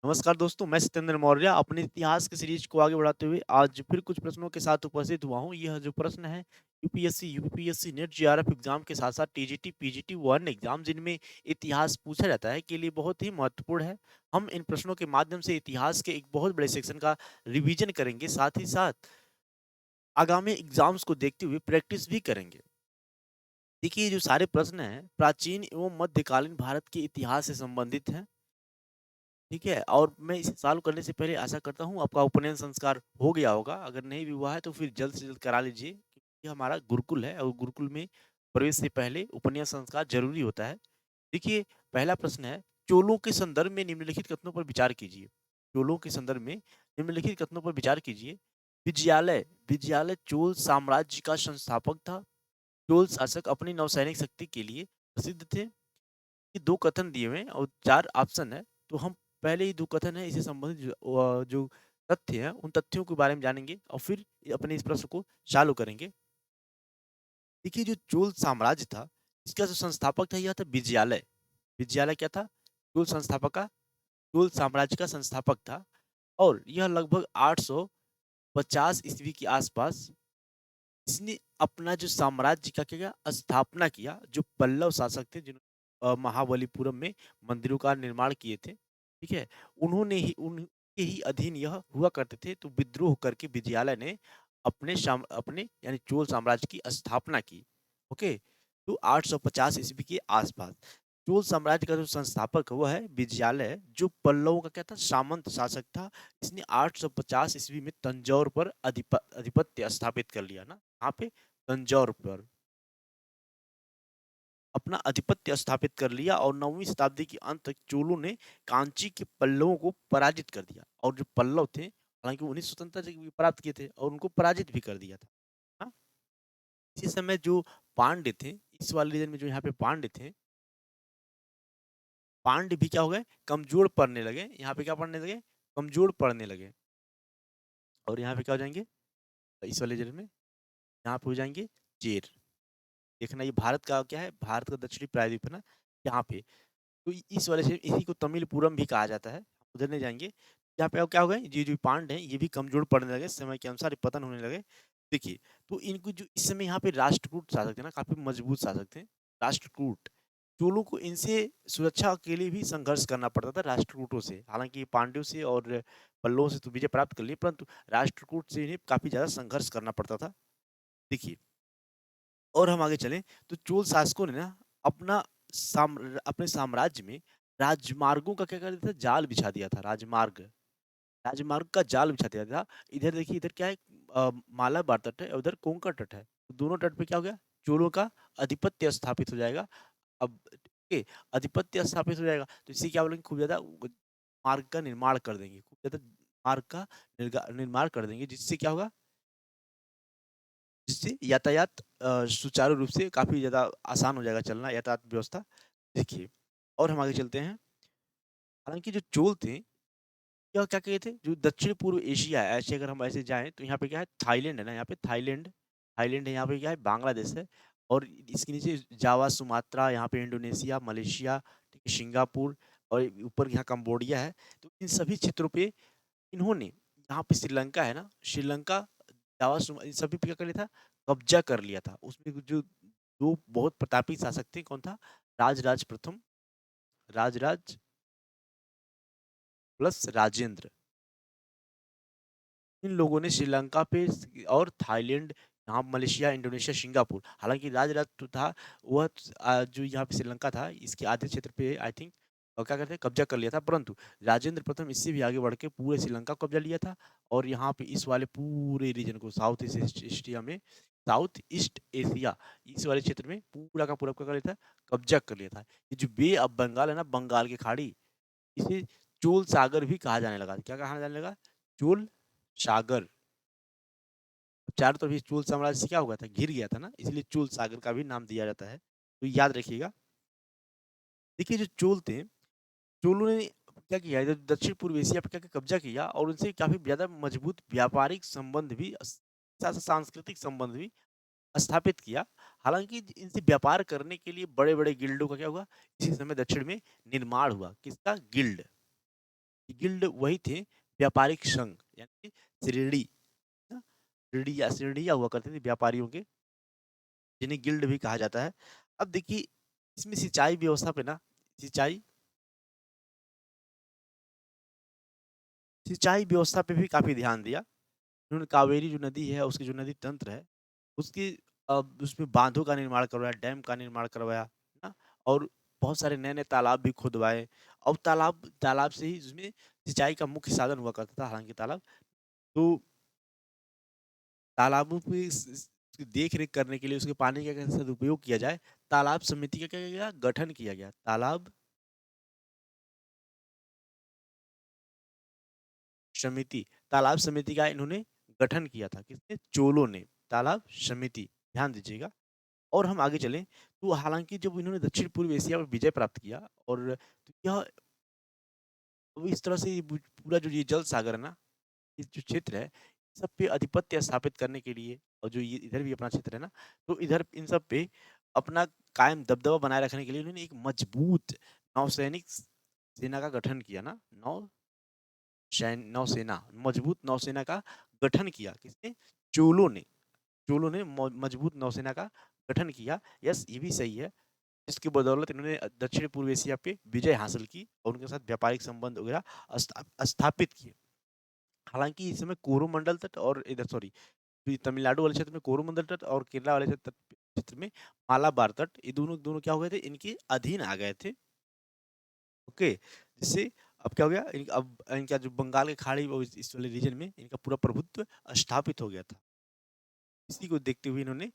नमस्कार दोस्तों, मैं सत्येंद्र मौर्य अपने इतिहास की सीरीज को आगे बढ़ाते हुए आज फिर कुछ प्रश्नों के साथ उपस्थित हुआ हूँ। यह जो प्रश्न है यूपीएससी, नेट, जेआरएफ एग्जाम के साथ-साथ टीजीटी, पीजीटी वो अन्य एग्जाम जिनमें इतिहास पूछा जाता है के लिए बहुत ही महत्वपूर्ण है। हम इन प्रश्नों के माध्यम से इतिहास के एक बहुत बड़े सेक्शन का रिवीजन करेंगे, साथ ही साथ आगामी एग्जाम्स को देखते हुए प्रैक्टिस भी करेंगे। देखिए, ये जो सारे प्रश्न हैं प्राचीन एवं मध्यकालीन भारत के इतिहास से संबंधित हैं। ठीक है? और मैं इसे सॉल्व करने से पहले आशा करता हूँ आपका उपनयन संस्कार हो गया होगा। अगर नहीं भी हुआ है तो फिर जल्द से जल्द करा लीजिए। ये हमारा गुरुकुल है और गुरुकुल में प्रवेश से पहले उपनयन संस्कार ज़रूरी होता है। देखिए, पहला प्रश्न है, चोलों के संदर्भ में निम्नलिखित कथनों पर विचार कीजिए। चोलों के संदर्भ में निम्नलिखित कथनों पर विचार कीजिए। विजयालय विजयालय चोल साम्राज्य का संस्थापक था। चोल शासक अपनी नौसैनिक शक्ति के लिए प्रसिद्ध थे। ये 2 कथन दिए हुए हैं और 4 ऑप्शन है। तो हम पहले ही 2 कथन है इससे संबंधित जो तथ्य हैं, उन तथ्यों के बारे में जानेंगे और फिर अपने इस प्रश्न को चालू करेंगे। देखिए, जो चोल साम्राज्य था, इसका जो संस्थापक था यह था विजयालय। विजयालय क्या था? चोल संस्थापक का चोल साम्राज्य का संस्थापक था और यह लगभग 850 ईस्वी के आसपास इसने अपना जो साम्राज्य का क्या किया स्थापना किया। जो पल्लव शासक थे महाबलीपुरम में मंदिरों का निर्माण किए थे, ठीक है? उन्होंने ही उनके ही अधीन यह हुआ करते थे। तो विद्रोह करके विजयालय ने अपने यानी चोल साम्राज्य की स्थापना की। ओके, तो 850 ईस्वी के आसपास चोल साम्राज्य का जो संस्थापक हुआ है विजयालय, जो पल्लवों का क्या था सामंत शासक था। इसने 850 ईस्वी में तंजौर पर आधिपत्य स्थापित कर लिया ना, यहाँ पे तंजौर पर अपना आधिपत्य स्थापित कर लिया और 9वीं शताब्दी के अंत तक चोलों ने कांची के पल्लवों को पराजित कर दिया। और जो पल्लव थे, हालांकि उन्हें स्वतंत्रता भी प्राप्त किए थे और उनको पराजित भी कर दिया था। हाँ? इसी समय जो पांड्य थे, इस वाले रीजन में जो यहाँ पे पांड्य थे, पांड्य भी क्या हो गए कमजोर पड़ने लगे। यहाँ पे क्या पड़ने लगे? कमजोर पड़ने लगे। और यहाँ पे क्या हो जाएंगे इस वाले रीजन में? यहाँ पे हो जाएंगे चेर। देखना, ये भारत का क्या है, भारत का दक्षिणी प्रायद्वीप है ना, यहाँ पे। तो इस वजह से इसी को तमिलपुरम भी कहा जाता है। उधर नहीं जाएँगे। यहाँ पे अब क्या हो गए, ये जो पांड्य हैं, ये भी कमज़ोर पड़ने लगे, समय के अनुसार ये पतन होने लगे। देखिए, तो इनको जो इस समय यहाँ पे राष्ट्रकूट शासक थे ना, काफ़ी मजबूत शासक थे। राष्ट्रकूट, चोलों को इनसे सुरक्षा के लिए भी संघर्ष करना पड़ता था राष्ट्रकूटों से। हालाँकि पांड्यों से और पल्लवों से तो विजय प्राप्त कर ली, परंतु राष्ट्रकूट से इन्हें काफ़ी ज़्यादा संघर्ष करना पड़ता था। देखिए, और हम आगे चलें तो चोल शासकों ने ना अपने साम्राज्य में राजमार्गों का क्या कर दिया था जाल बिछा दिया था। राजमार्ग का जाल बिछा दिया था। इधर देखिए, इधर क्या है मालाबार तट है और उधर कोंकण तट है। तो दोनों तट पे क्या हो गया चोलों का आधिपत्य स्थापित हो जाएगा। अब ठीक है, आधिपत्य स्थापित हो जाएगा तो इससे क्या बोलेंगे खूब ज्यादा मार्ग का निर्माण कर देंगे, खूब ज्यादा मार्ग का निर्माण कर देंगे, जिससे क्या होगा, जिससे यातायात सुचारू रूप से काफ़ी ज़्यादा आसान हो जाएगा चलना, यातायात व्यवस्था। देखिए, और हम आगे चलते हैं। हालाँकि जो चोल थे, यह क्या किए थे, जो दक्षिण पूर्व एशिया है, ऐसे अगर हम ऐसे जाएँ तो यहाँ पे क्या है थाईलैंड है ना, यहाँ पे थाईलैंड थाईलैंड है, यहाँ पे क्या है बांग्लादेश है और इसके नीचे जावा, सुमात्रा, यहाँ पे इंडोनेशिया, मलेशिया, ठीक है, सिंगापुर और ऊपर यहाँ कंबोडिया है। तो इन सभी क्षेत्रों पे इन्होंने यहाँ पे श्रीलंका है ना, श्रीलंका, जावा इन सभी पे क्या कर लिया था, कब्जा कर लिया था। उसमें जो 2 बहुत प्रतापी शासक थे, कौन था? राजराज प्रथम, राजराज प्लस राजेंद्र। इन लोगों ने श्रीलंका पे और थाईलैंड, यहाँ मलेशिया, इंडोनेशिया, सिंगापुर। हालाँकि राजराज जो था वह जो यहाँ पे श्रीलंका था, इसके आधे क्षेत्र पे आई थिंक क्या कहते हैं कब्जा कर लिया था, परंतु राजेंद्र प्रथम इससे भी आगे बढ़ के पूरे श्रीलंका को कब्जा लिया था और यहाँ पे इस वाले पूरे रीजन को साउथ ईस्ट एशिया इस वाले क्षेत्र में पूरा का पूरा क्या कर लिया था, कब्जा कर लिया था। ये जो बे ऑफ बंगाल है ना, बंगाल की खाड़ी, इसे चोल सागर भी कहा जाने लगा। क्या कहा जाने लगा? चोल सागर। चारों तरफ ये चोल साम्राज्य से क्या हो गया था, घिर गया था ना, इसलिए चोल सागर का भी नाम दिया जाता है। तो याद रखिएगा। देखिए, जो चोल थे, चोलों ने क्या किया, इधर दक्षिण पूर्व एशिया पर क्या किया, कब्जा किया और उनसे काफी ज्यादा मजबूत व्यापारिक संबंध भी साथ साथ सांस्कृतिक संबंध भी स्थापित किया। हालांकि इनसे व्यापार करने के लिए बड़े बड़े गिल्डों का क्या हुआ, इसी समय दक्षिण में निर्माण हुआ। किसका? गिल्ड। गिल्ड वही थे व्यापारिक संघ यानी श्रेणी, ना? श्रेणियाँ हुआ करती थी व्यापारियों के, जिन्हें गिल्ड भी कहा जाता है। अब देखिए इसमें सिंचाई व्यवस्था पे ना सिंचाई सिंचाई व्यवस्था पे भी काफ़ी ध्यान दिया। उन्होंने कावेरी जो नदी है, उसकी जो नदी तंत्र है, उसकी उसमें बाँधों का निर्माण करवाया, डैम का निर्माण करवाया, है ना? और बहुत सारे नए-नए तालाब भी खुदवाए और तालाब तालाब से ही उसमें सिंचाई का मुख्य साधन हुआ करता था हालाँकि तालाब। तो तालाबों पे उसकी देख-रेख करने के लिए उसके पानी का कैसे सदुपयोग किया जाए, तालाब समिति का क्या किया गया? गठन किया गया। समिति तालाब समिति का इन्होंने गठन किया था। किसने? चोलों ने। तालाब समिति, ध्यान दीजिएगा। और हम आगे चलें तो हालाँकि जब इन्होंने दक्षिण-पूर्व एशिया में विजय प्राप्त किया और तो यह अब इस तरह से ये पूरा जो ये जल सागर है ना, ये जो क्षेत्र है, सब पे आधिपत्य स्थापित करने के लिए और जो ये इधर भी अपना क्षेत्र है ना, तो इधर इन सब पे अपना कायम दबदबा बनाए रखने के लिए उन्होंने एक मजबूत नौसैनिक सेना का गठन किया ना, नौसेना, मजबूत नौसेना का गठन किया। किसने? चोलों ने। चोलों ने मजबूत नौसेना का गठन किया। यस, ये भी सही है। जिसकी बदौलत इन्होंने दक्षिण पूर्व एशिया पे विजय हासिल की और उनके साथ व्यापारिक संबंध वगैरह स्थापित किए। हालाँकि इस समय कोरोमंडल तट और इधर सॉरी ये तमिलनाडु वाले क्षेत्र में कोरोमंडल तट और केरला वाले क्षेत्र में मालाबार तट, ये दोनों दोनों क्या हो गए थे? इनके अधीन आ गए थे। ओके, जिससे अब क्या हो गया? अब इनका जो बंगाल की खाड़ी और इस वाले रीजन में इनका पूरा प्रभुत्व स्थापित हो गया था। इसी को देखते हुए इन्होंने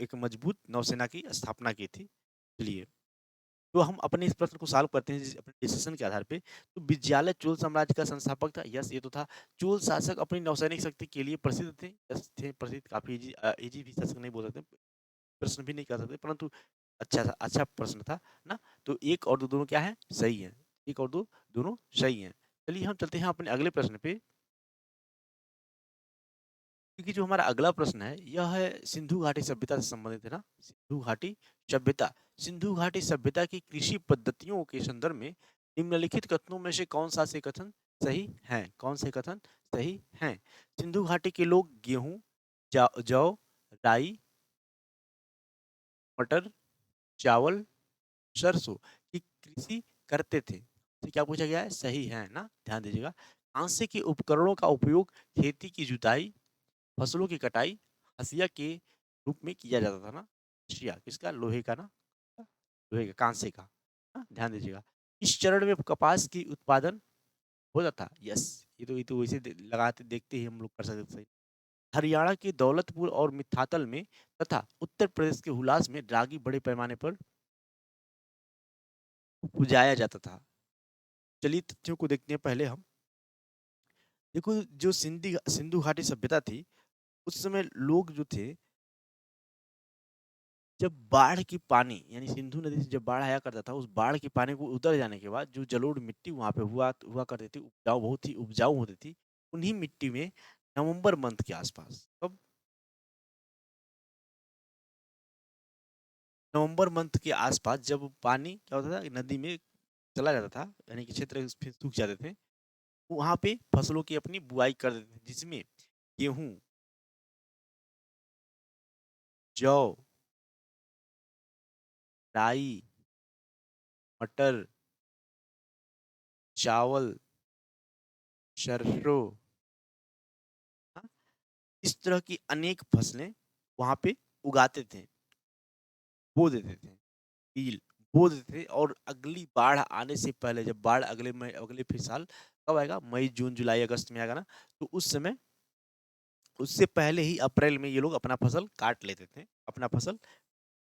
एक मजबूत नौसेना की स्थापना की थी। चलिए, तो हम अपने इस प्रश्न को सॉल्व करते हैं अपने डिस्कशन के आधार पे। तो विजयालय चोल साम्राज्य का संस्थापक था। यस, ये तो था। चोल शासक अपनी नौसैनिक शक्ति के लिए प्रसिद्ध थे। यस, थे प्रसिद्ध, काफ़ी इजी भी शासक नहीं बोल सकते, प्रश्न भी नहीं कर सकते, परंतु अच्छा था, अच्छा प्रश्न था ना। तो 1 और 2 दोनों क्या है? सही है। 1 और 2 दोनों सही हैं। चलिए हम चलते हैं अपने अगले प्रश्न पे। क्योंकि जो हमारा अगला प्रश्न है, यह है सिंधु घाटी सभ्यता से संबंधित है ना। सिंधु घाटी सभ्यता। सिंधु घाटी सभ्यता की कृषि पद्धतियों के संदर्भ में निम्नलिखित कथनों में से कौन-सा से कथन सही है? कौन से कथन सही हैं? सिंधु घाटी के लोग गेहूँ, जौ, राई, मटर, चावल, सरसों की कृषि करते थे। तो क्या पूछा गया है? सही है ना? ध्यान दीजिएगा। कांसे के उपकरणों का उपयोग खेती की जुताई, फसलों की कटाई, हँसिया के रूप में किया जाता था ना। हँसिया किसका? लोहे का ना, लोहे का, कांसे का। हाँ, ध्यान दीजिएगा। इस चरण में कपास की उत्पादन होता था। यस, ये तो वैसे लगाते देखते ही हम लोग कर सकते थे। हरियाणा के दौलतपुर और मिठातल में तथा उत्तर प्रदेश के हुलास में रागी बड़े पैमाने पर उपजाया जाता था। चलिए तथ्यों को देखते हैं पहले हम। देखो जो सिंधु घाटी सभ्यता थी, उस समय लोग जो थे, जब बाढ़ की पानी यानी सिंधु नदी से जब बाढ़ आया करता था, उस बाढ़ के पानी को उतर जाने के बाद जो जलोढ़ मिट्टी वहाँ पे हुआ हुआ करती थी, उपजाऊ बहुत ही उपजाऊ होती थी। उन्हीं मिट्टी में नवंबर मंथ के आसपास, कब? नवंबर मंथ के आसपास जब पानी क्या होता था, नदी में चला जाता था, यानी कि क्षेत्र फिर सूख जाते थे, वहाँ पे फसलों की अपनी बुआई कर देते थे, जिसमें गेहूँ, जौ, राई, मटर, चावल, सरसों, हाँ, इस तरह की अनेक फसलें वहाँ पे उगाते थे, बो देते थे, तिल बो देते थे और अगली बाढ़ आने से पहले, जब बाढ़ अगले फिर साल कब आएगा? मई, जून, जुलाई, अगस्त में आएगा ना, तो उस समय उससे पहले ही अप्रैल में ये लोग अपना फसल काट लेते थे, अपना फसल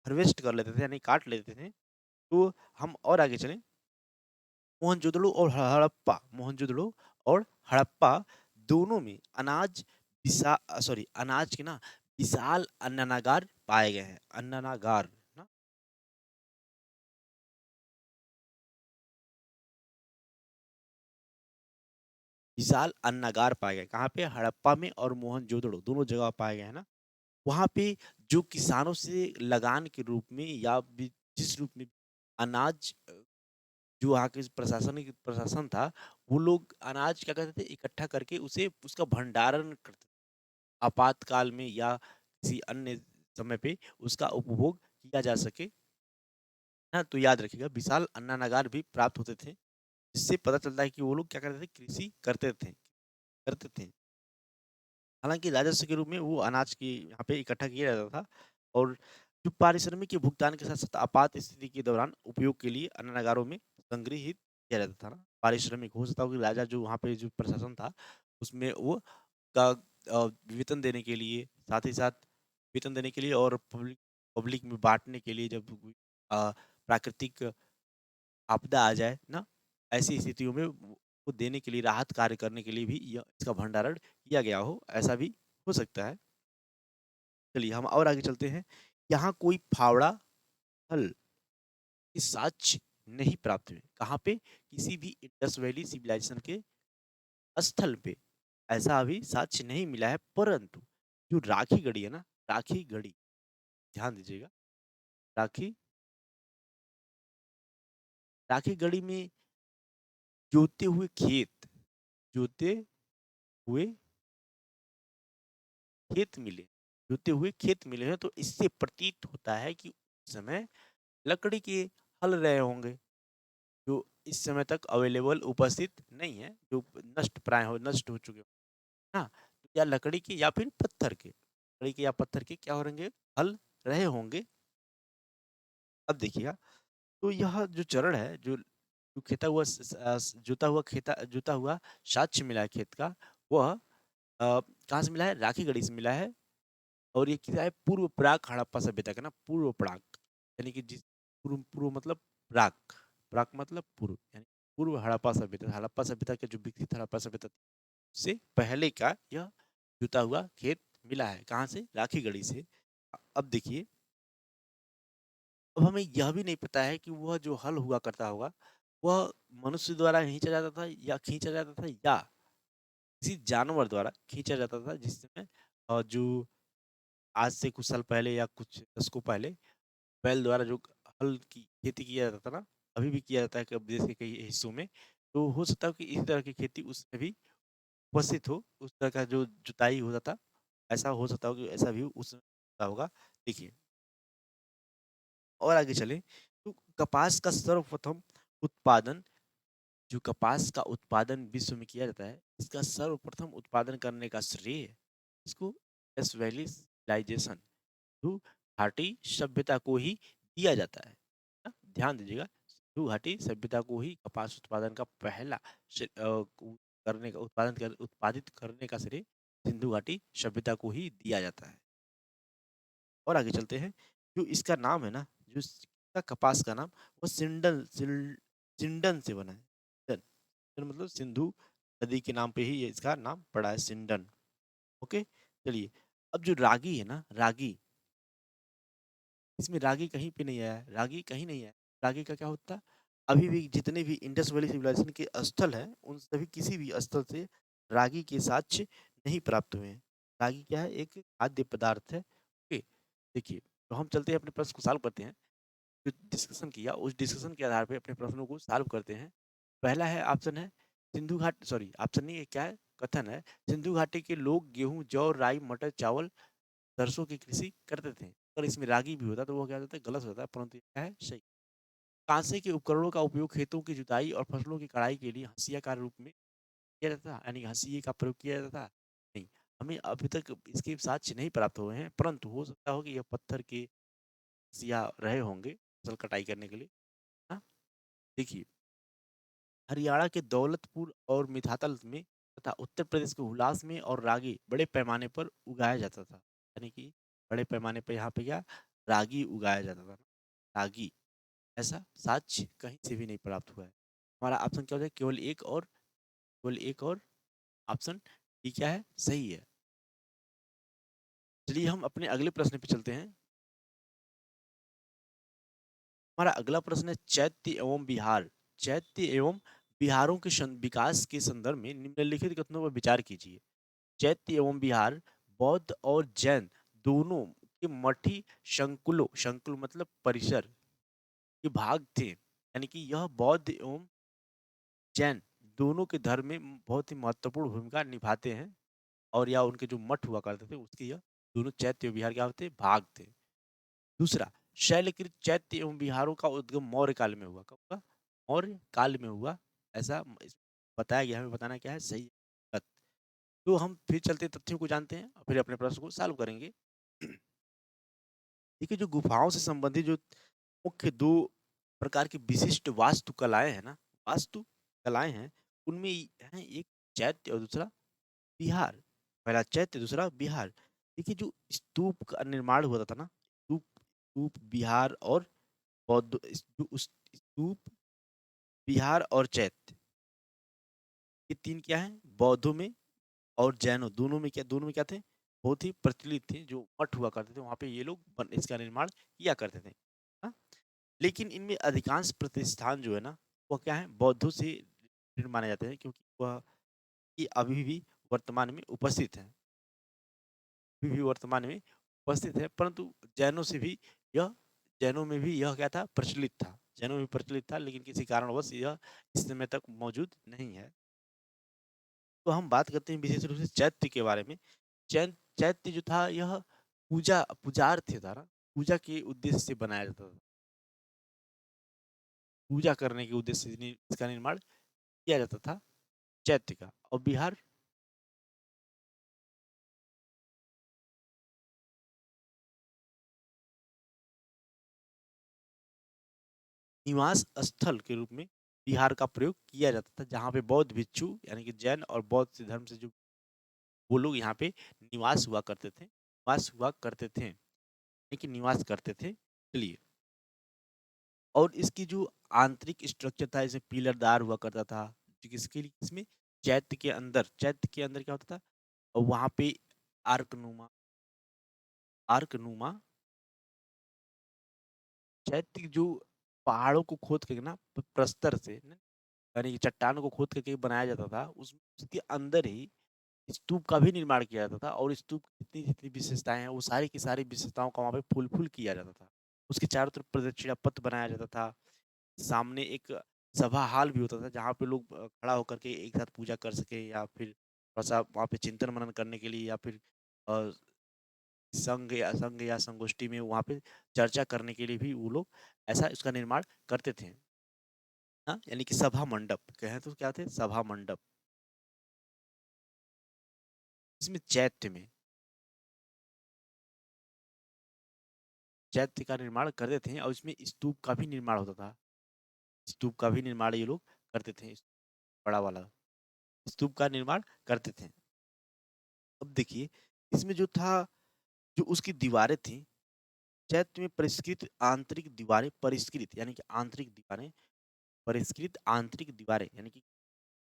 हार्वेस्ट कर लेते थे यानी काट लेते थे। तो हम और आगे चलें, मोहनजोदड़ो और मोहनजोदड़ो और हड़प्पा दोनों में अनाज के ना विशाल अन्नानागार पाए गए हैं। अन्नानागार ना, विशाल अन्नागार पाए गए। कहाँ पे? हड़प्पा में और मोहनजोदड़ो दोनों जगह पाए गए हैं ना। वहाँ पे जो किसानों से लगान के रूप में या जिस रूप में अनाज जो वहाँ के प्रशासन था, वो लोग अनाज क्या करते थे इकट्ठा करके उसे उसका भंडारण करते थे। आपातकाल में या किसी अन्य समय पे उसका उपभोग किया जा सके। हाँ, तो याद रखिएगा विशाल अन्नागार भी प्राप्त होते थे, जिससे पता चलता है कि वो लोग क्या करते थे कृषि करते थे। हालाँकि राजस्व के रूप में वो अनाज की यहाँ पे इकट्ठा किया जाता था और जो पारिश्रमिक के भुगतान के साथ-साथ आपात स्थिति के दौरान उपयोग के लिए अन्नागारों में संग्रहित किया जाता था ना। पारिश्रमिक हो सकता हो कि राजा जो वहाँ पे जो प्रशासन था, उसमें वो का वेतन देने के लिए, साथ ही साथ वेतन देने के लिए और पब्लिक पब्लिक में बाँटने के लिए जब कोई प्राकृतिक आपदा आ जाए ना, ऐसी स्थितियों में वो देने के लिए राहत कार्य करने के लिए भी यह इसका भंडारण किया गया हो, ऐसा भी हो सकता है। चलिए हम और आगे चलते हैं। यहाँ कोई फावड़ा हल के साक्ष्य नहीं प्राप्त हुए। कहाँ पे? किसी भी इंडस वैली सिविलाइजेशन के स्थल पे ऐसा अभी साक्ष्य नहीं मिला है, परंतु जो राखी गढ़ी है ना, राखी गढ़ी, ध्यान दीजिएगा, राखी राखी गढ़ी में जोते हुए खेत जोते हुए खेत मिले जोते हुए खेत मिले हैं, तो इससे प्रतीत होता है कि उस समय लकड़ी के हल रहे होंगे, जो इस समय तक अवेलेबल उपस्थित नहीं है, जो नष्ट प्राय हो नष्ट हो चुके हो ना। या लकड़ी के या फिर पत्थर के, लकड़ी के या पत्थर के क्या हो रहेंगे, हल रहे होंगे। अब देखिएगा, तो यह जो चरण है, जो खेता हुआ जोता हुआ साक्ष्य मिला है खेत का, वह कहाँ से मिला है? राखी गढ़ी से मिला है। और ये क्या है? पूर्व प्राक हड़प्पा सभ्यता का ना, पूर्व प्राक, यानी कि जिस पूर्व पूर्व मतलब प्राक, प्राक मतलब पूर्व, यानी पूर्व हड़प्पा सभ्यता के जो विकसित हड़प्पा सभ्यता थी, से पहले का यह जुता हुआ खेत मिला है। कहाँ से? राखी गढ़ी से। अब देखिए, अब हमें यह भी नहीं पता है कि वह जो हल हुआ करता होगा, वह मनुष्य द्वारा खींचा जाता था या किसी जानवर द्वारा खींचा जाता था, जिसमें जो आज से कुछ साल पहले या कुछ दशकों पहले बैल द्वारा जो हल की खेती किया जाता था ना, अभी भी किया जाता है कब देश के कई हिस्सों में। तो हो सकता है कि इसी तरह की खेती उसमें भी उपस्थित हो, उस तरह का जो जुताई होता था, ऐसा हो सकता हो कि ऐसा भी उसमें होता होगा। देखिए और आगे चलें, तो कपास का सर्वप्रथम उत्पादन जो कपास का उत्पादन विश्व में किया जाता है, इसका सर्वप्रथम उत्पादन करने का श्रेय इसको इंडस वैली सिविलाइजेशन सिंधु घाटी सभ्यता को ही दिया जाता है ना? ध्यान दीजिएगा, सिंधु घाटी सभ्यता को ही कपास उत्पादन का पहला करने का उत्पादित करने का श्रेय सिंधु घाटी सभ्यता को ही दिया जाता है। और आगे चलते हैं, जो इसका नाम है ना, जो इसका कपास का नाम, वो सिंडन से बना है। सिंडन सिंडन मतलब सिंधु नदी के नाम पे ही ये इसका नाम पड़ा है, सिंडन। ओके, चलिए, अब जो रागी है ना, रागी, इसमें रागी कहीं पे नहीं आया है, रागी कहीं नहीं आया। रागी का क्या होता है? अभी भी जितने भी इंडस वैली सिविलाइजेशन के स्थल हैं, उन सभी किसी भी स्थल से रागी के साक्ष्य नहीं प्राप्त हुए हैं। रागी क्या है? एक खाद्य पदार्थ है। ओके, देखिए, तो हम चलते हैं अपने प्रश्न को सॉल्व करते हैं। जो डिस्कशन किया, उस डिस्कशन के आधार पे अपने प्रश्नों को सॉल्व करते हैं। पहला है ऑप्शन है ऑप्शन नहीं है, क्या है? कथन है, सिंधु घाटी के लोग गेहूँ, जौ, राई, मटर, चावल, सरसों की कृषि करते थे। अगर इसमें रागी भी होता तो वो क्या होता है? गलत होता है, परंतु ये क्या है? सही। कांसे के उपकरणों का उपयोग खेतों की जुताई और फसलों की कटाई के लिए हंसिया का रूप में किया जाता था, यानी हंसिये का प्रयोग किया जाता था? नहीं, हमें अभी तक इसके साक्ष्य नहीं प्राप्त हुए हैं, परंतु हो सकता हो कि यह पत्थर के हंसिया रहे होंगे फसल कटाई करने के लिए। हाँ, देखिए, हरियाणा के दौलतपुर और मिठातल में तथा उत्तर प्रदेश के हुलास में और रागी बड़े पैमाने पर उगाया जाता था, यानी कि बड़े पैमाने पर यहाँ पे क्या रागी उगाया जाता था, रागी, ऐसा साक्ष्य कहीं से भी नहीं प्राप्त हुआ है। हमारा ऑप्शन क्या हो जाए? केवल एक और ऑप्शन डी क्या है? सही है। चलिए हम अपने अगले प्रश्न पे चलते हैं। हमारा अगला प्रश्न है चैत्य एवं बिहार। चैत्य एवं बिहारों के विकास के संदर्भ में निम्नलिखित कथनों पर विचार कीजिए। चैत्य एवं बिहार बौद्ध और जैन दोनों के मठी संकुल मतलब परिसर के भाग थे, यानी कि यह बौद्ध एवं जैन दोनों के धर्म में बहुत ही महत्वपूर्ण भूमिका निभाते हैं और या उनके जो मठ हुआ करते थे उसके यह दोनों चैत्य विहार क्या होते भाग थे। दूसरा, शैलकृत चैत्य एवं विहारों का उद्गम मौर्य काल में हुआ। कब हुआ? मौर्य काल में हुआ। ऐसा बताया गया, हमें बताना क्या है, सही है, गलत। तो हम फिर चलते तथ्यों को जानते हैं और फिर अपने प्रश्न को सॉल्व करेंगे। देखिए, जो गुफाओं से संबंधित जो मुख्य दो प्रकार की विशिष्ट वास्तु कलाएं हैं ना, वास्तु कलाएं हैं, उनमें है एक चैत्य और दूसरा बिहार। पहला चैत्य, दूसरा बिहार। देखिए, जो स्तूप का निर्माण हुआ था ना, स्तूप स्तूप बिहार और बौद्ध स्तूप, बिहार और चैत्य, ये तीन क्या है, बौद्धों में और जैनों दोनों में क्या थे, बहुत ही प्रचलित थे। जो मठ हुआ करते थे वहां पे ये लोग इसका निर्माण किया करते थे। हाँ? लेकिन इनमें अधिकांश प्रतिष्ठान जो है ना, वो क्या है, बौद्धों से माने जाते हैं, क्योंकि वह ये अभी भी वर्तमान में उपस्थित है, अभी भी वर्तमान में उपस्थित है। परंतु जैनों से भी यह जैनों में भी यह क्या था, प्रचलित था। जैनों में प्रचलित था, लेकिन किसी कारणवश यह इस समय तक मौजूद नहीं है। तो हम बात करते हैं विशेष रूप से चैत्य के बारे में। चैत्य जो था यह पुजार्थ था ना, पूजा के उद्देश्य से बनाया जाता था। पूजा करने के उद्देश्य से इसका निर्माण किया जाता था, चैत्य का। और बिहार, निवास स्थल के रूप में बिहार का प्रयोग किया जाता था, जहाँ पे बौद्ध भिक्षु यानी कि जैन और बौद्ध धर्म से जो वो लोग यहाँ पे निवास हुआ करते थे, लेकिन निवास करते थे चलिए। और इसकी जो आंतरिक स्ट्रक्चर था, जैसे पिलरदार हुआ करता था, जो किसके लिए, इसमें चैत्य के अंदर क्या होता था, और वहाँ पे आर्कनुमा आर्कनुमा चैत्य की जो पहाड़ों को खोद के ना, प्रस्तर से यानी कि चट्टानों को खोद करके बनाया जाता था, उसके अंदर ही स्तूप का भी निर्माण किया जाता था। और स्तूप की जितनी जितनी विशेषताएं हैं, वो सारी की सारी विशेषताओं का वहाँ पे फुलफिल किया जाता था। उसके चारों तरफ प्रदक्षिणा पथ बनाया जाता था। सामने एक सभा हाल भी होता था, जहाँ पे लोग खड़ा होकर के एक साथ पूजा कर सके, या फिर थोड़ा सा वहाँ पे चिंतन मनन करने के लिए, या फिर अ, संघ या संगोष्ठी में वहाँ पे चर्चा करने के लिए भी वो लोग ऐसा इसका निर्माण करते थे। हाँ, यानी कि सभा मंडप कहें तो क्या थे, सभा मंडप। इसमें चैत्य का निर्माण करते थे, और इसमें स्तूप का भी निर्माण होता था। स्तूप का भी निर्माण ये लोग करते थे, बड़ा वाला स्तूप का निर्माण करते थे। अब देखिए, इसमें जो था, जो उसकी दीवारें थी, चैत्य में परिष्कृत आंतरिक दीवारें यानी कि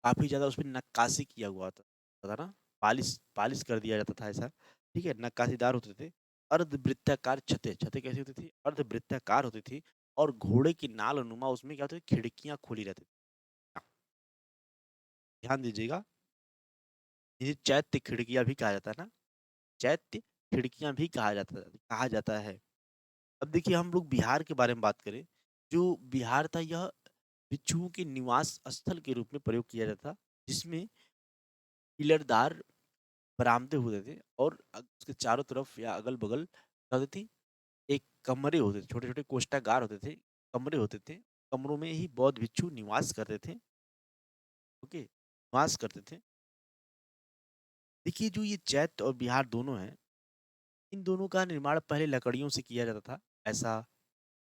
काफी ज्यादा उसमें नक्काशी किया हुआ था ना, पालिश पालिश कर दिया जाता था ऐसा, ठीक है, नक्काशीदार होते थे। अर्धवृत्ताकार छतें छतें कैसी होती थी, अर्धवृत्ताकार होती थी। और घोड़े की नाल नुमा उसमें क्या होती थी, खिड़कियां खुली रहती थी। हाँ, ध्यान दीजिएगा, ये चैत्य खिड़कियां भी कहा जाता है ना, चैत्य खिड़कियां भी कहा जाता है। अब देखिए, हम लोग बिहार के बारे में बात करें। जो बिहार था, यह भिक्षुओं के निवास स्थल के रूप में प्रयोग किया जाता, जिसमें पिलरदार बरामदे होते थे, और उसके चारों तरफ या अगल बगल क्या होती थी, एक कमरे होते थे, छोटे छोटे कोष्ठागार होते थे, कमरे होते थे। कमरों में ही बौद्ध भिक्षु निवास करते थे। ओके, निवास करते थे। देखिए, जो ये चैत्य और बिहार दोनों हैं, इन दोनों का निर्माण पहले लकड़ियों से किया जाता था, ऐसा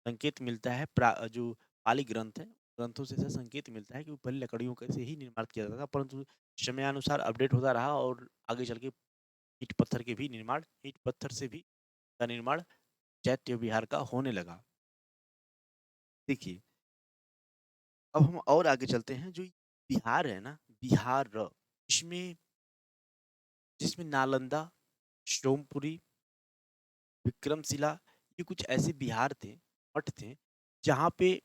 संकेत मिलता है। जो पाली ग्रंथ है, ग्रंथों से ऐसा संकेत मिलता है कि वो पहले लकड़ियों का से ही निर्माण किया जाता था, परंतु समयानुसार अपडेट होता रहा, और आगे चल के ईंट पत्थर से भी का निर्माण चैत्य विहार का होने लगा। देखिए, अब हम और आगे चलते हैं। जो बिहार है ना, इसमें जिसमें नालंदा, सोमपुरी, विक्रमशिला, ये कुछ ऐसे बिहार थे, मठ थे, जहाँ पे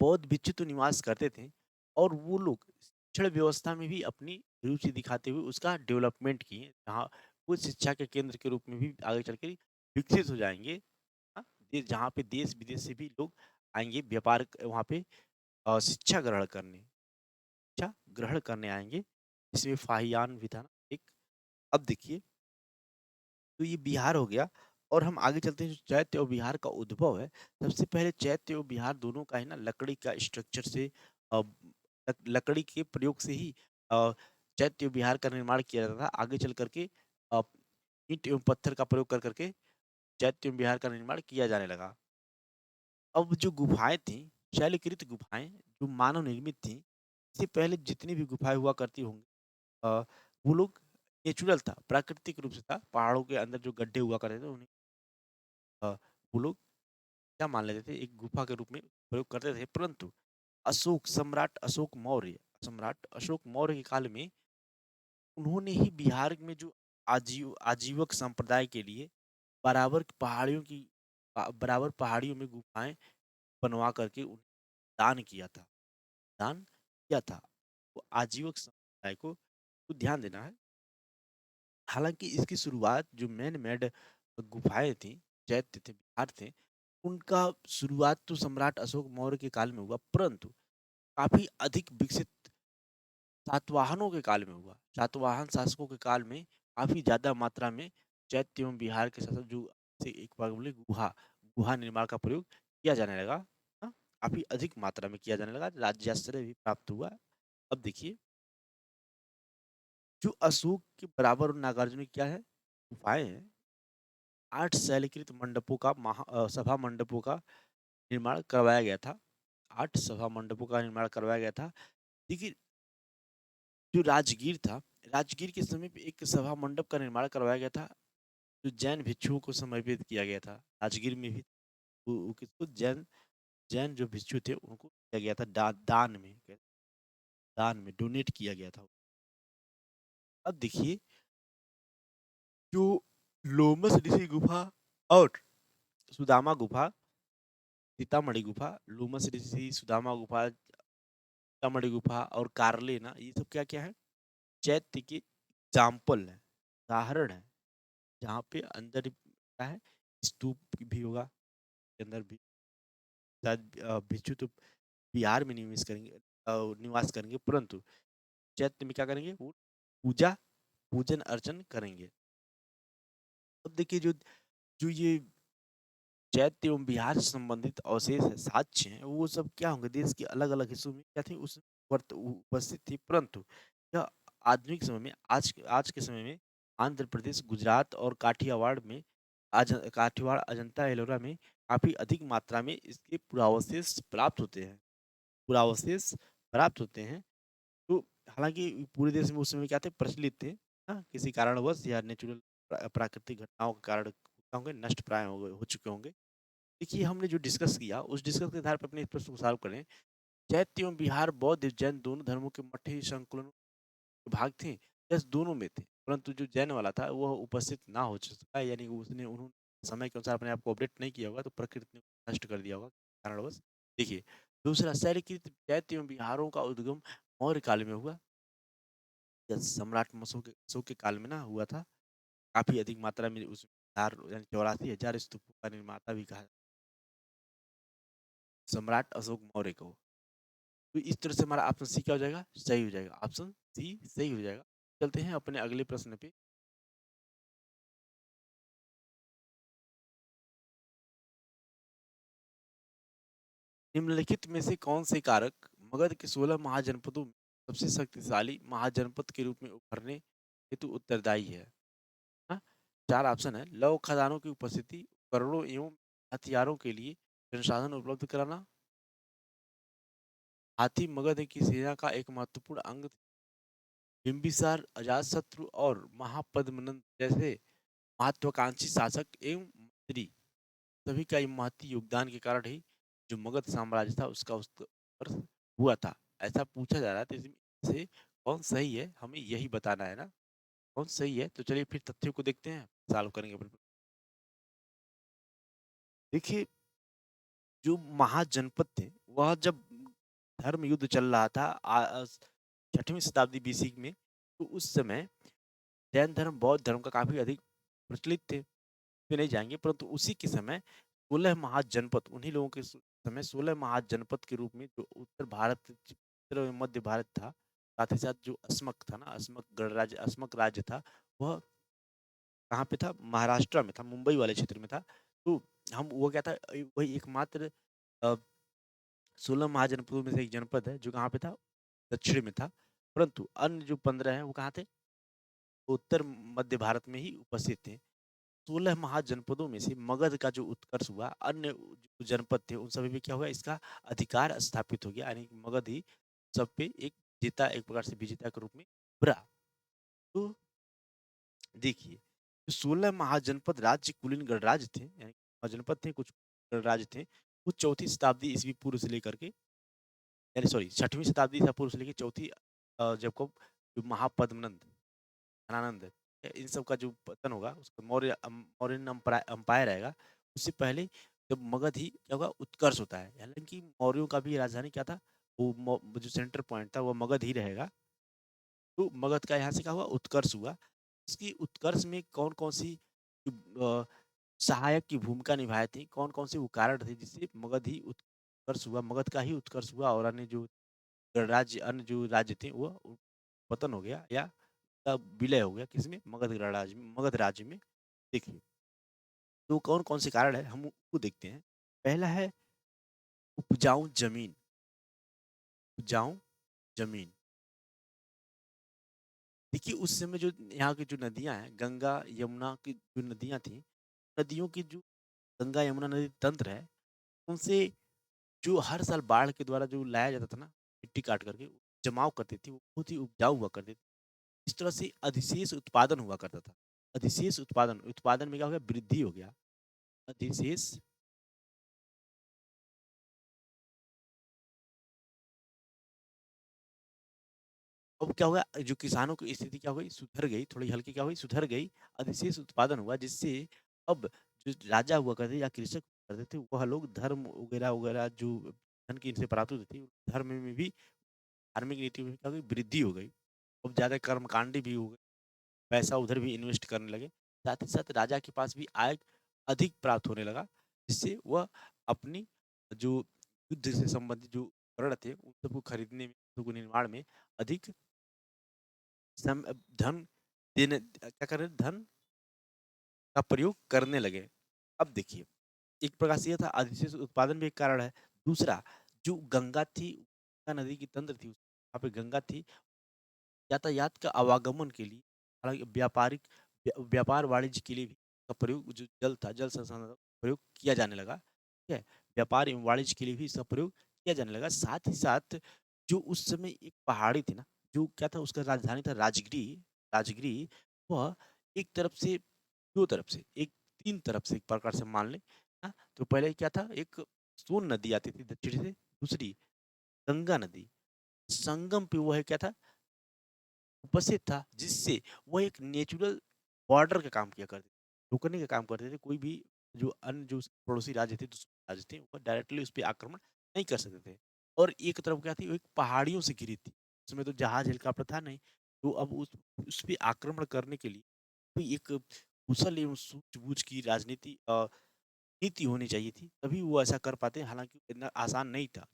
बौद्ध भिक्षु तो निवास करते थे, और वो लोग शिक्षण व्यवस्था में भी अपनी रुचि दिखाते हुए उसका डेवलपमेंट किए, जहाँ वो शिक्षा के केंद्र के रूप में भी आगे चल के विकसित हो जाएंगे। हाँ, जहाँ पे देश विदेश से भी लोग आएंगे व्यापार वहाँ पे शिक्षा ग्रहण करने। ग्रहण करने आएँगे, जिसमें फाहियान भी था ना एक। अब देखिए, तो ये बिहार हो गया और हम आगे चलते हैं जो चैत्य और बिहार का उद्भव है। सबसे पहले चैत्य और बिहार दोनों का है ना लकड़ी का स्ट्रक्चर से लकड़ी के प्रयोग से ही अ, चैत्य और बिहार का निर्माण किया जाता था। आगे चल कर के अ, ईंट एवं पत्थर का प्रयोग कर के चैत्य एवं बिहार का निर्माण किया जाने लगा। अब जो गुफाएँ थी, शैलकृत गुफाएँ जो मानव निर्मित थी, इससे पहले जितनी भी गुफाएँ हुआ करती होंगी अ, वो लोग नेचुरल था, प्राकृतिक रूप से था। पहाड़ों के अंदर जो गड्ढे हुआ करते थे उन्हें वो लोग क्या मान लेते थे एक गुफा के रूप में प्रयोग करते थे। परंतु सम्राट अशोक मौर्य के काल में उन्होंने ही बिहार में जो आजीवक संप्रदाय के लिए बराबर पहाड़ियों की बराबर पहाड़ियों में गुफाएँ बनवा करके उन्हें दान किया था। दान किया था। वो आजीवक समुदाय को ध्यान देना है। हालाँकि इसकी शुरुआत जो मैन मेड गुफाएँ थी, चैत्य थे, बिहार थे, उनका शुरुआत तो सम्राट अशोक मौर्य के काल में हुआ, परंतु काफ़ी अधिक विकसित सातवाहनों के काल में हुआ। सातवाहन शासकों के काल में काफ़ी ज़्यादा मात्रा में चैत्य एवं बिहार के साथ-साथ जो से एक बार बोले गुहा निर्माण का प्रयोग किया जाने लगा। काफ़ी अधिक मात्रा में किया जाने लगा, राज्याश्रय भी प्राप्त हुआ। अब देखिए, जो अशोक के बराबर और नागार्जुन की क्या है? गुफाएँ हैं। 8 शैलकृत मंडपों का सभा मंडपों का निर्माण करवाया गया था। 8 सभा मंडपों का निर्माण करवाया गया था। देखिए, जो राजगीर था, राजगीर के समीप एक सभा मंडप का निर्माण करवाया गया था, जो जैन भिक्षुओं को समर्पित किया गया था। राजगीर में भी वो किसको जैन जैन जो भिक्षु थे उनको दिया गया था दान में डोनेट किया गया था। अब देखिए, जो लोमस ऋषि गुफा और सुदामा गुफा, सीतामढ़ी गुफा, लोमस ऋषि, सुदामा गुफा, सीतामढ़ी गुफा और कारलेना ये सब क्या-क्या है? चैत्य के एग्ज़ाम्पल हैं, उदाहरण हैं, जहाँ पे अंदर क्या है स्तूप भी होगा, के अंदर भी शायद भिक्षु तो बिहार में निवास करेंगे परंतु चैत्य में क्या करेंगे? वो पूजा पूजन अर्चन करेंगे। अब देखिए जो जो ये चैत्य एवं बिहार से संबंधित अवशेष है, साक्ष्य हैं, वो सब क्या होंगे देश के अलग-अलग हिस्सों में क्या थी उस वक़्त उपस्थित थी। परंतु यह आधुनिक समय में आज के समय में आंध्र प्रदेश, गुजरात और काठियावाड़, अजंता, एलोरा में काफ़ी अधिक मात्रा में इसके पुरावशेष प्राप्त होते हैं। पुरावशेष प्राप्त होते हैं। तो हालाँकि पूरे देश में उस समय क्या थे प्रचलित थे। किसी कारणवश या नेचुरल प्राकृतिक घटनाओं के कारण क्या होंगे नष्ट प्राय हो चुके होंगे। देखिए, हमने जो डिस्कस किया, उस डिस्कस के आधार पे अपने इस प्रश्न को सॉल्व करें। चैत्य एवं बिहार बौद्ध, जैन दोनों धर्मों के मठे संकुलन के भाग थे, यस दोनों में थे। परंतु जो जैन वाला था, वह उपस्थित ना हो सका यानी कि उन्होंने समय के अनुसार अपने आप को अपडेट नहीं किया होगा, तो प्रकृति ने नष्ट कर दिया होगा कारणवश। देखिए, दूसरा शैलकृत चैत्य एवं बिहारों का उद्गम मौर्य काल में हुआ। यस, सम्राट अशोक के काल में ना हुआ था। काफ़ी अधिक मात्रा में उस 4 यानी 84,000 स्तूपों का निर्माता भी कहा सम्राट अशोक मौर्य को। तो इस तरह से हमारा ऑप्शन सी क्या हो जाएगा? सही हो जाएगा। ऑप्शन सी सही हो जाएगा। चलते हैं अपने अगले प्रश्न पे। निम्नलिखित में से कौन से कारक मगध के 16 महाजनपदों में सबसे शक्तिशाली महाजनपद के रूप में उभरने हेतु उत्तरदायी है? हाँ, 4 ऑप्शन है। लौह खदानों की उपस्थिति, उपकरणों एवं हथियारों के लिए संसाधन उपलब्ध कराना, हाथी मगध की सेना का एक महत्वपूर्ण अंग थे, बिंबिसार, अजातशत्रु और महापद्मनंद जैसे महत्वाकांक्षी शासक एवं मंत्री सभी का महती योगदान के कारण ही जो मगध साम्राज्य था उसका उस पर हुआ था। ऐसा पूछा जा रहा है तो इसमें से कौन सही है हमें यही बताना है ना कौन सही है तो चलिए फिर तथ्यों को देखते हैं सॉल्व करेंगे अपने देखिए जो महाजनपद थे वह जब धर्म युद्ध चल रहा था 6वीं शताब्दी बीसी में तो उस समय जैन धर्म बौद्ध धर्म का काफी अधिक प्रचलित थे पे नहीं जाएँगे, परंतु उसी के समय 16 महाजनपद उन्हीं लोगों के समय 16 महाजनपद के रूप में जो उत्तर भारत, उत्तर एवं मध्य भारत था, साथ ही साथ जो अस्मक था ना, अस्मक गणराज्य, अस्मक राज्य था, वह कहाँ पे था? महाराष्ट्र में था, मुंबई वाले क्षेत्र में था। तो हम वो क्या था, वही एकमात्र अ, 16 महाजनपदों में से एक जनपद है जो कहाँ पे था? दक्षिण में था। परंतु अन्य जो 15 हैं वो कहाँ थे? उत्तर मध्य भारत में ही उपस्थित थे। 16 महाजनपदों में से मगध का जो उत्कर्ष हुआ, अन्य जो जनपद थे उन सभी पे क्या हुआ? इसका अधिकार स्थापित हो गया, यानी कि मगध ही सब पे एक जेता, एक प्रकार से विजेता के रूप में उभरा। तो देखिए, जो 16 महाजनपद राज्य कुलीन गणराज्य थे, यानी महाजनपद थे, कुछ गणराज्य थे, वो 4ठी शताब्दी ईस्वी पूर्व से लेकर के, यानी सॉरी 6वीं शताब्दी ईसा पूर्व से लेके 4ठी जब को जो महापद्मनंद, धनानंद, इन सब का जो पतन होगा, उसका मौर्यन अम्पायर आएगा, उससे पहले जब मगध ही क्या होगा? उत्कर्ष होता है। हालाँकि मौर्यों का भी राजधानी क्या था? वो जो सेंटर पॉइंट था वो मगध ही रहेगा। तो मगध का यहाँ से क्या हुआ? उत्कर्ष हुआ। इसकी उत्कर्ष में कौन-कौन सी अ, सहायक की भूमिका निभाए थे, कौन-कौन से वो कारण थे जिससे मगध ही उत्कर्ष हुआ, मगध का ही उत्कर्ष हुआ और अन्य जो गणराज्य, अन्य जो राज्य थे वो पतन हो गया या विलय हो गया किसमें? मगध गणराज्य में, मगध राज्य में। देखिए, तो कौन-कौन से कारण है हम उसको देखते हैं। पहला है उपजाऊ जमीन, उपजाऊ जमीन। देखिए उस समय जो यहाँ की जो नदियाँ हैं, गंगा, यमुना की जो नदियाँ थी, नदियों की जो गंगा यमुना नदी तंत्र है, उनसे जो हर साल बाढ़ के द्वारा जो लाया जाता था ना, मिट्टी काट करके जमाव करती थी, वो बहुत ही उपजाऊ हुआ करती थी। इस तरह से अधिशेष उत्पादन हुआ करता था। अधिशेष उत्पादन, उत्पादन में क्या हो गया? वृद्धि हो गया। अधिशेष, अब क्या हुआ? जो किसानों की स्थिति क्या हो गई? सुधर गई, थोड़ी हल्की क्या हुई? सुधर गई। अधिशेष उत्पादन हुआ जिससे अब जो राजा हुआ करते या कृषक हुआ करते थे, वह लोग धर्म वगैरह-वगैरह जो धन की इनसे प्राप्त होती थी, धर्म में भी, धार्मिक नीति में क्या हो गई? वृद्धि हो गई। अब ज़्यादा कर्मकांडी भी हो गए, पैसा उधर भी इन्वेस्ट करने लगे। साथ ही साथ राजा के पास भी आय अधिक प्राप्त होने लगा, जिससे वह अपनी जो युद्ध से संबंधित जो उपकरण थे, उन सबको खरीदने में, उनको निर्माण में अधिक धन देने, क्या कर रहे हैं? धन का प्रयोग करने लगे। अब देखिए, एक प्रकार से ये था, अधिशेष उत्पादन भी एक कारण है। दूसरा, जो गंगा थी, गंगा नदी की तंत्र थी, वहाँ पे गंगा थी, यातायात का आवागमन के लिए, हालाँकि व्यापार वाणिज्य के लिए भी इसका प्रयोग, जो जल था, जल संसाधन का प्रयोग किया जाने लगा, ठीक है? व्यापार एवं वाणिज्य के लिए भी इसका प्रयोग किया जाने लगा। साथ ही साथ जो उस समय एक पहाड़ी थी ना, जो क्या था, उसका राजधानी था राजगिरी, राजगिरी, वह एक तरफ से, 2 तरफ से, एक 3 तरफ से एक प्रकार से मान लें, हाँ? तो पहले क्या था, एक सोन नदी आती थी दक्षिण से, दूसरी गंगा नदी, संगम पे वह क्या था? उपस्थित था, जिससे वो एक नेचुरल बॉर्डर का काम किया करते थे, रोकने का काम करते थे। कोई भी जो अन्य जो पड़ोसी राज्य थे, दुश्मन राज्य थे, वो डायरेक्टली उस पे आक्रमण नहीं कर सकते थे। और एक तरफ क्या थी, वो एक पहाड़ियों से घिरी थी। उसमें तो जहाज, हेलीकॉप्टर था नहीं, तो अब उस पे आक्रमण करने के लिए कोई एक कुशल एवं सूझबूझ की राजनीति नीति होनी चाहिए थी, तभी वो ऐसा कर पाते। हालाँकि इतना आसान नहीं था।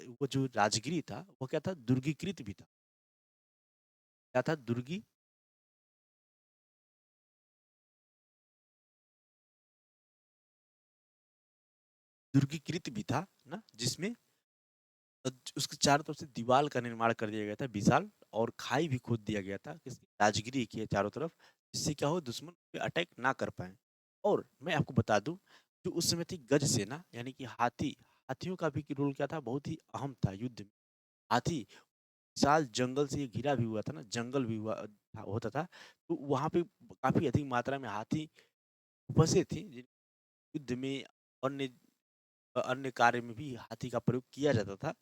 वो जो राजगिरी था, वो क्या था? दुर्गीकृत भी था। क्या था? दुर्गीकृत भी था ना, जिसमें उसके चारों तरफ से दीवार का निर्माण कर दिया गया था विशाल, और खाई भी खोद दिया गया था किसकी? राजगिरी के चारों तरफ, जिससे क्या हो, दुश्मन पे अटैक ना कर पाए। और मैं आपको बता दूं, जो उस समय थी गज सेना, यानी कि हाथी, हाथियों का भी रोल क्या था? बहुत ही अहम था युद्ध में। हाथी विशाल जंगल से घिरा भी हुआ था ना, जंगल भी होता था, तो वहां पे काफी अधिक मात्रा में हाथी उपस्थित थे, युद्ध में, अन्य अन्य कार्य में भी हाथी का प्रयोग किया जाता था।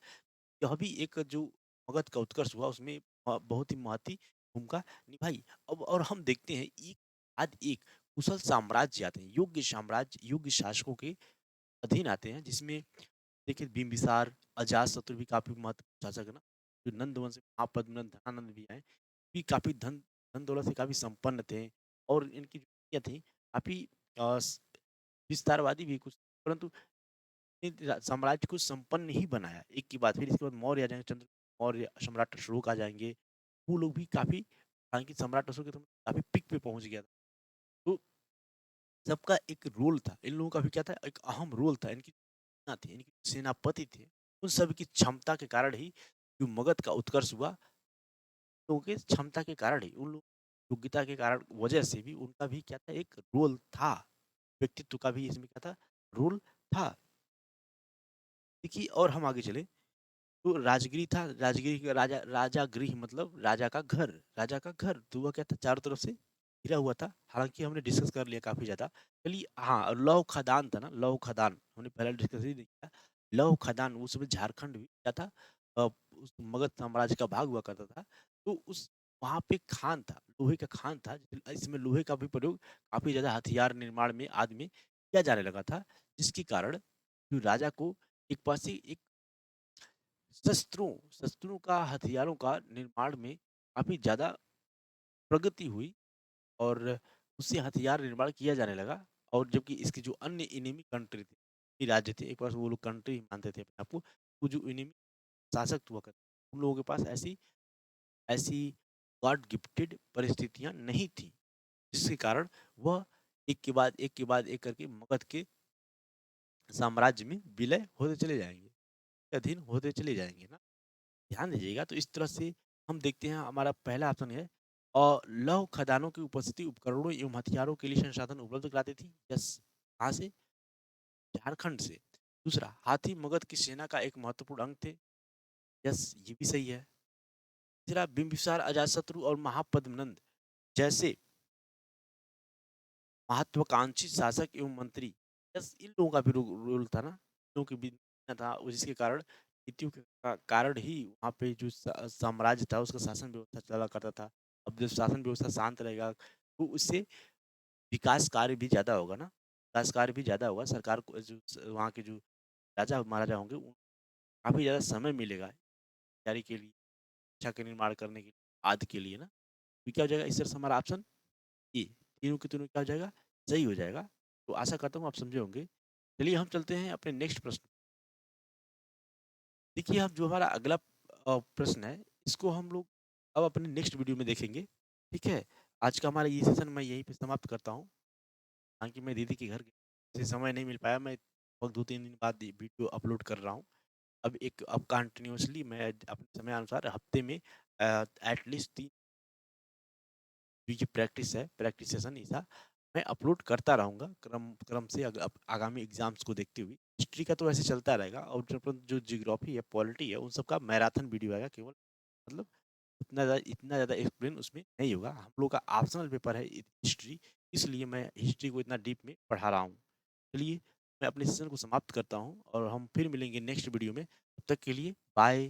यह भी एक जो मगध का उत्कर्ष हुआ, उसमें बहुत ही महती भूमिका निभाई। अब और हम देखते हैं, एक बाद एक कुशल साम्राज्य आते हैं, योग्य साम्राज्य, योग्य शासकों के अधीन आते हैं, जिसमें देखिए बिंबिसार, अजातशत्रु भी काफी महत्वपूर्ण शासक है ना, जो नंद वंश, महापद्मनंद, धनानंद भी आए, भी काफी धन धन दौलत से काफी संपन्न थे, और इनकी जो नीतियां थी काफी विस्तारवादी भी कुछ, परंतु साम्राज्य को संपन्न ही बनाया एक के बाद फिर। इसके बाद मौर्य आ जाएंगे, चंद्र मौर्य सम्राट अशोक आ जाएंगे, वो लोग भी काफ़ी, हालाँकि सम्राट अशोक के समय काफ़ी पीक पे पहुँच गया था। तो सबका एक रोल था, इन लोगों का भी क्या था, एक अहम रोल था, इनकी सेना थी, इनके सेनापति थे, उन सब की क्षमता के कारण ही जो मगध का उत्कर्ष हुआ, लोगों के क्षमता के कारण ही, उन लोग योग्यता के कारण वजह से भी उनका भी क्या था, एक रोल था, व्यक्तित्व का भी इसमें क्या था, रोल था। देखिए और हम आगे चले तो राजगीर था, राजगीर का राजा, राजा गृह मतलब राजा का घर, तो वह क्या था, चारों तरफ से घिरा हुआ था। हालाँकि हमने डिस्कस कर लिया काफ़ी ज़्यादा। चलिए हाँ, और लौह खदान था ना, लौह खदान, हमने पहले डिस्कस ही किया। लौह खदान उस समय झारखंड भी क्या था, उस मगध साम्राज्य का भाग हुआ करता था। तो उस वहाँ पे खान था, लोहे का खान था, इसमें लोहे का भी प्रयोग काफ़ी ज़्यादा हथियार निर्माण में आदि में किया जाने लगा था, जिसके कारण जो राजा को एक पास से एक शस्त्रों का, हथियारों का निर्माण में काफ़ी ज़्यादा प्रगति हुई और उससे हथियार निर्माण किया जाने लगा। और जबकि इसके जो अन्य एनिमी कंट्री थे, ये राज्य थे, एक पास वो लोग कंट्री मानते थे अपने आप को, वो जो एनिमी शासक हुआ करते, उन लोगों के पास ऐसी ऐसी गॉड गिफ्टेड परिस्थितियाँ नहीं थी, जिसके कारण वह एक के बाद एक करके मगध के साम्राज्य में विलय होते चले जाएँगे, अधीन होते चले जाएँगे ना। ध्यान दीजिएगा तो इस तरह से हम देखते हैं हमारा पहला ऑप्शन है और लौह खदानों की उपस्थिति उपकरणों एवं हथियारों के लिए संसाधन उपलब्ध कराती थी। यस, कहाँ से? झारखंड से। दूसरा, हाथी मगध की सेना का एक महत्वपूर्ण अंग थे। यस, ये भी सही है। तीसरा, बिंबिसार अजातशत्रु और महापद्मनंद जैसे महत्वाकांक्षी शासक एवं मंत्री, यस, इन लोगों का भी रोल था ना, इन लोगों की भी था, जिसके कारण नीतियों के कारण ही वहाँ पे जो साम्राज्य था उसका शासन व्यवस्था चला करता था। अब जब शासन व्यवस्था शांत रहेगा तो उससे विकास कार्य भी ज़्यादा होगा ना, विकास कार्य भी ज़्यादा होगा, सरकार को जो वहाँ के जो राजा महाराजा होंगे काफ़ी ज़्यादा समय मिलेगा तैयारी के लिए, शिक्षा के निर्माण करने के लिए, आदि के लिए ना। तो क्या हो जाएगा इस तरह से हमारा ऑप्शन ए, तीनों के तीनों क्या हो जाएगा, सही हो जाएगा। तो आशा करता हूँ आप समझे होंगे। चलिए हम चलते हैं अपने नेक्स्ट प्रश्न। देखिए अब जो हमारा अगला प्रश्न है, इसको हम लोग अब अपने नेक्स्ट वीडियो में देखेंगे, ठीक है? आज का हमारा ये सेशन मैं यहीं पे समाप्त करता हूँ। हालाँकि मैं दीदी के घर से समय नहीं मिल पाया, मैं लगभग 2-3 दिन बाद ये वीडियो अपलोड कर रहा हूँ। अब कंटिन्यूअसली मैं अपने समय अनुसार हफ्ते में एटलीस्ट 3 जो ये प्रैक्टिस है, प्रैक्टिस सेशन ऐसा मैं अपलोड करता रहूँगा क्रम क्रम से आगामी एग्ज़ाम्स को देखते हुए। हिस्ट्री का तो वैसे चलता रहेगा और जो ज्योग्राफी है, पॉलिटी है, उन सब का मैराथन वीडियो आएगा केवल, मतलब इतना ज़्यादा एक्सप्लेन उसमें नहीं होगा। हम लोग का ऑप्शनल पेपर है हिस्ट्री, इसलिए मैं हिस्ट्री को इतना डीप में पढ़ा रहा हूँ। चलिए, मैं अपने सेशन को समाप्त करता हूँ और हम फिर मिलेंगे नेक्स्ट वीडियो में। तब तक के लिए बाय।